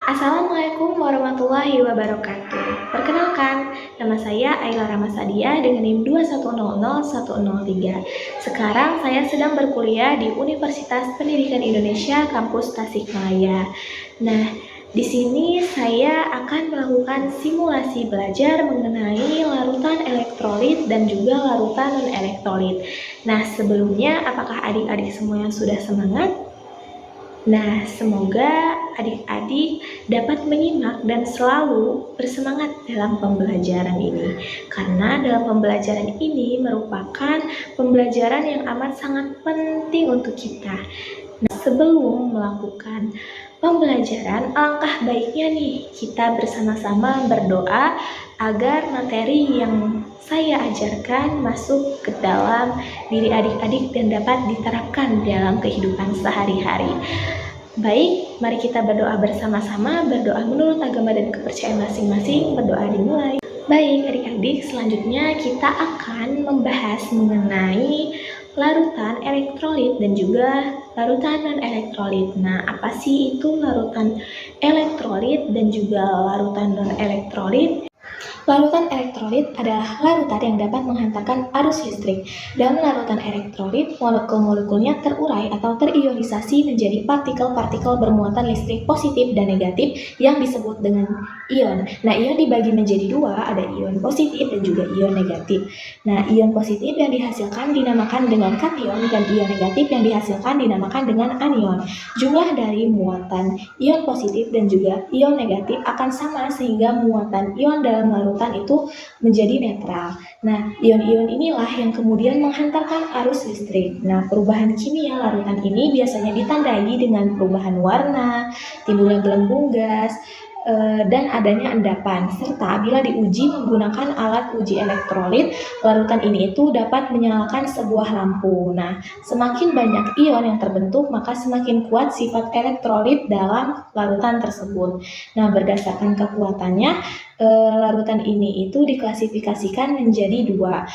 Assalamualaikum warahmatullahi wabarakatuh. Perkenalkan, nama saya Aila Ramasadia dengan NIM 2100103. Sekarang saya sedang berkuliah di Universitas Pendidikan Indonesia Kampus Tasikmalaya. Nah, di sini saya akan melakukan simulasi belajar mengenai larutan elektrolit dan juga larutan non-elektrolit. Nah, sebelumnya apakah adik-adik semuanya sudah semangat? Nah, semoga adik-adik dapat menyimak dan selalu bersemangat dalam pembelajaran ini. Karena dalam pembelajaran ini merupakan pembelajaran yang amat sangat penting untuk kita. Nah, sebelum melakukan pembelajaran, alangkah baiknya nih kita bersama-sama berdoa agar materi yang saya ajarkan masuk ke dalam diri adik-adik dan dapat diterapkan dalam kehidupan sehari-hari. Baik, mari kita berdoa bersama-sama, berdoa menurut agama dan kepercayaan masing-masing. Berdoa dimulai. Baik, adik-adik, selanjutnya kita akan membahas mengenai larutan elektrolit dan juga larutan non-elektrolit. Nah, apa sih itu larutan elektrolit dan juga larutan non-elektrolit? Larutan elektrolit adalah larutan yang dapat menghantarkan arus listrik. Dalam larutan elektrolit, molekul-molekulnya terurai atau terionisasi menjadi partikel-partikel bermuatan listrik positif dan negatif yang disebut dengan ion. Nah, ion dibagi menjadi dua, ada ion positif dan juga ion negatif. Nah, ion positif yang dihasilkan dinamakan dengan kation dan ion negatif yang dihasilkan dinamakan dengan anion. Jumlah dari muatan ion positif dan juga ion negatif akan sama sehingga muatan ion dalam larutan itu menjadi netral. Nah, ion-ion inilah yang kemudian menghantarkan arus listrik. Nah, perubahan kimia larutan ini biasanya ditandai dengan perubahan warna, timbulnya gelembung gas, dan adanya endapan. Serta bila diuji menggunakan alat uji elektrolit, larutan ini itu dapat menyalakan sebuah lampu. Nah, semakin banyak ion yang terbentuk, maka semakin kuat sifat elektrolit dalam larutan tersebut. Nah, berdasarkan kekuatannya, larutan ini itu diklasifikasikan menjadi dua.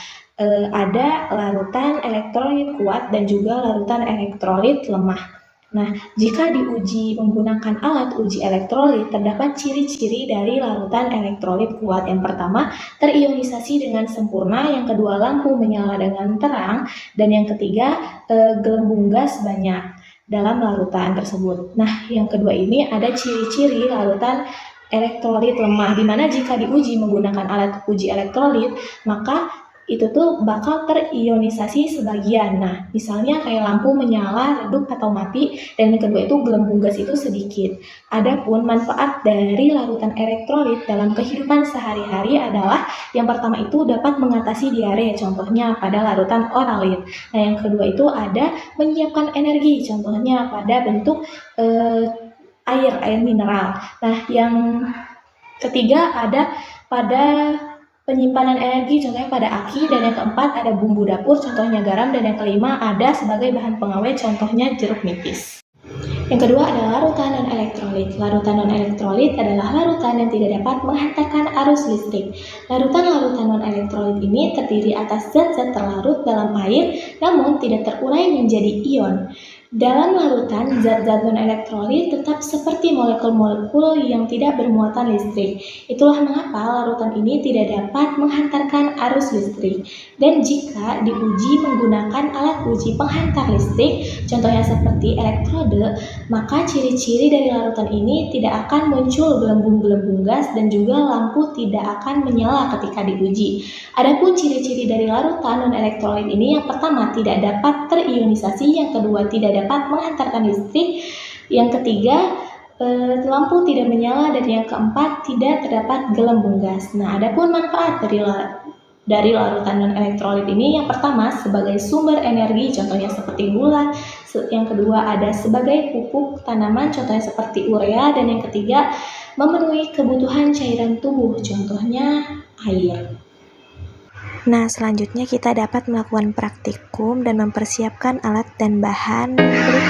Ada larutan elektrolit kuat dan juga larutan elektrolit lemah. Nah, jika diuji menggunakan alat uji elektrolit, terdapat ciri-ciri dari larutan elektrolit kuat. Yang pertama, terionisasi dengan sempurna. Yang kedua, lampu menyala dengan terang. Dan yang ketiga, gelembung gas banyak dalam larutan tersebut. Nah, yang kedua ini ada ciri-ciri larutan elektrolit lemah, di mana jika diuji menggunakan alat uji elektrolit, maka itu tuh bakal terionisasi sebagian. Nah, misalnya kayak lampu menyala, redup atau mati, dan yang kedua itu gelembung gas itu sedikit. Adapun manfaat dari larutan elektrolit dalam kehidupan sehari-hari adalah yang pertama itu dapat mengatasi diare, contohnya pada larutan oralit. Nah, yang kedua itu ada menyiapkan energi, contohnya pada bentuk air mineral. Nah, yang ketiga ada pada penyimpanan energi, contohnya pada aki, dan yang keempat ada bumbu dapur, contohnya garam, dan yang kelima ada sebagai bahan pengawet, contohnya jeruk nipis. Yang kedua adalah larutan non-elektrolit. Larutan non-elektrolit adalah larutan yang tidak dapat menghantarkan arus listrik. Larutan-larutan non-elektrolit ini terdiri atas zat-zat terlarut dalam air, namun tidak terurai menjadi ion. Dalam larutan, zat-zat non-elektrolit tetap seperti molekul-molekul yang tidak bermuatan listrik. Itulah mengapa larutan ini tidak dapat menghantarkan arus listrik. Dan jika diuji menggunakan alat uji penghantar listrik, contohnya seperti elektrode, maka ciri-ciri dari larutan ini tidak akan muncul gelembung-gelembung gas dan juga lampu tidak akan menyala ketika diuji. Adapun ciri-ciri dari larutan non-elektrolit ini, yang pertama tidak dapat terionisasi, yang kedua tidak dapat menghantarkan listrik, yang ketiga lampu tidak menyala, dan yang keempat tidak terdapat gelembung gas. Nah, adapun manfaat dari larutan non-elektrolit ini, yang pertama sebagai sumber energi, contohnya seperti gula, yang kedua ada sebagai pupuk tanaman, contohnya seperti urea, dan yang ketiga memenuhi kebutuhan cairan tubuh, contohnya air. Nah, selanjutnya kita dapat melakukan praktikum dan mempersiapkan alat dan bahan.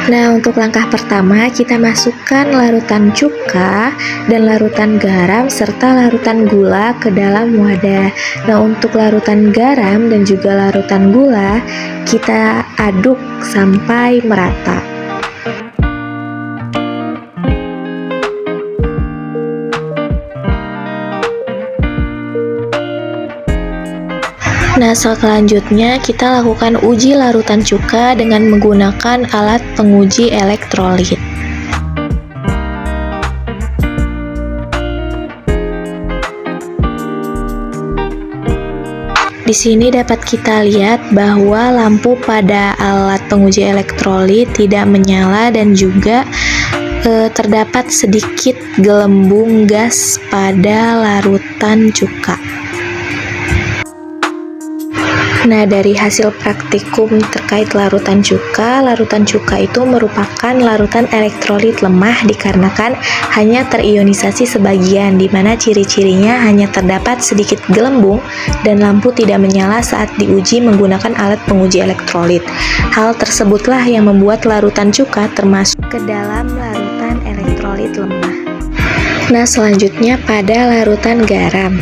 Nah, untuk langkah pertama kita masukkan larutan cuka dan larutan garam serta larutan gula ke dalam wadah. Nah, untuk larutan garam dan juga larutan gula kita aduk sampai merata. Nah, selanjutnya kita lakukan uji larutan cuka dengan menggunakan alat penguji elektrolit. Di sini dapat kita lihat bahwa lampu pada alat penguji elektrolit tidak menyala dan juga terdapat sedikit gelembung gas pada larutan cuka. Nah, dari hasil praktikum terkait larutan cuka itu merupakan larutan elektrolit lemah dikarenakan hanya terionisasi sebagian, di mana ciri-cirinya hanya terdapat sedikit gelembung dan lampu tidak menyala saat diuji menggunakan alat penguji elektrolit. Hal tersebutlah yang membuat larutan cuka termasuk ke dalam larutan elektrolit lemah. Nah, selanjutnya pada larutan garam.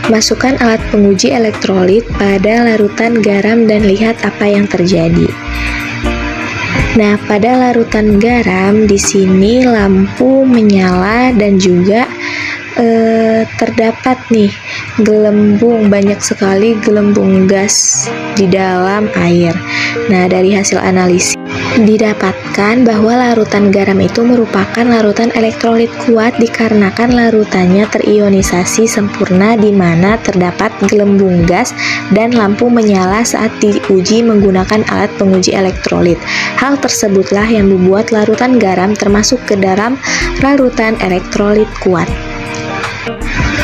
Masukkan alat penguji elektrolit pada larutan garam dan lihat apa yang terjadi. Nah, pada larutan garam di sini lampu menyala dan juga terdapat nih gelembung, banyak sekali gelembung gas di dalam air. Nah, dari hasil analisis didapatkan bahwa larutan garam itu merupakan larutan elektrolit kuat dikarenakan larutannya terionisasi sempurna di mana terdapat gelembung gas dan lampu menyala saat diuji menggunakan alat penguji elektrolit. Hal tersebutlah yang membuat larutan garam termasuk ke dalam larutan elektrolit kuat.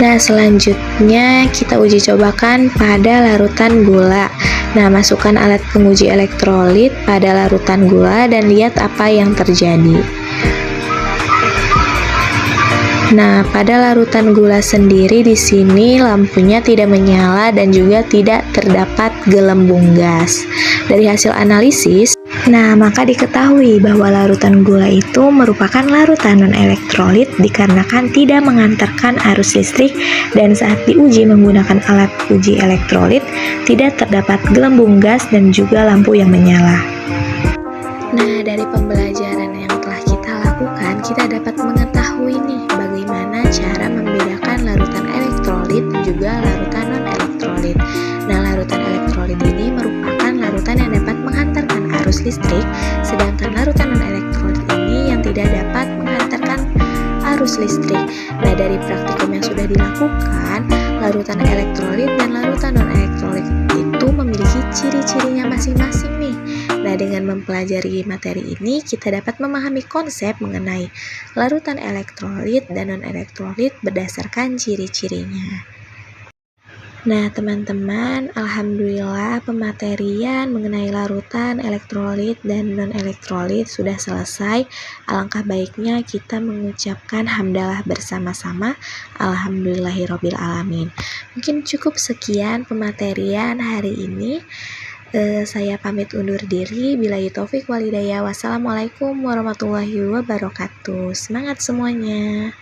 Nah, selanjutnya kita uji cobakan pada larutan gula. Nah, masukkan alat penguji elektrolit pada larutan gula dan lihat apa yang terjadi. Nah, pada larutan gula sendiri di sini lampunya tidak menyala dan juga tidak terdapat gelembung gas. Dari hasil analisis, maka diketahui bahwa larutan gula itu merupakan larutan non-elektrolit dikarenakan tidak mengantarkan arus listrik dan saat diuji menggunakan alat uji elektrolit tidak terdapat gelembung gas dan juga lampu yang menyala. Nah, dari pembelajaran yang telah kita lakukan, kita dapat mengetahui nih bagaimana cara membedakan larutan elektrolit dan juga larutan non-elektrolit. Nah, larutan elektrolit ini merupakan larutan yang dapat menghantarkan arus listrik, sedangkan larutan non-elektrolit ini yang tidak dapat menghantarkan arus listrik. Nah, dari praktikum yang sudah dilakukan, larutan elektrolit dan larutan non-elektrolit itu memiliki ciri-cirinya masing-masing nih. Nah, dengan mempelajari materi ini, kita dapat memahami konsep mengenai larutan elektrolit dan non-elektrolit berdasarkan ciri-cirinya. Nah, teman-teman, alhamdulillah pematerian mengenai larutan elektrolit dan non-elektrolit sudah selesai. Alangkah baiknya kita mengucapkan hamdalah bersama-sama. Alhamdulillahirabbil alamin. Mungkin cukup sekian pematerian hari ini. Saya pamit undur diri. Billahi taufik wal hidayah. Wassalamualaikum warahmatullahi wabarakatuh. Semangat semuanya.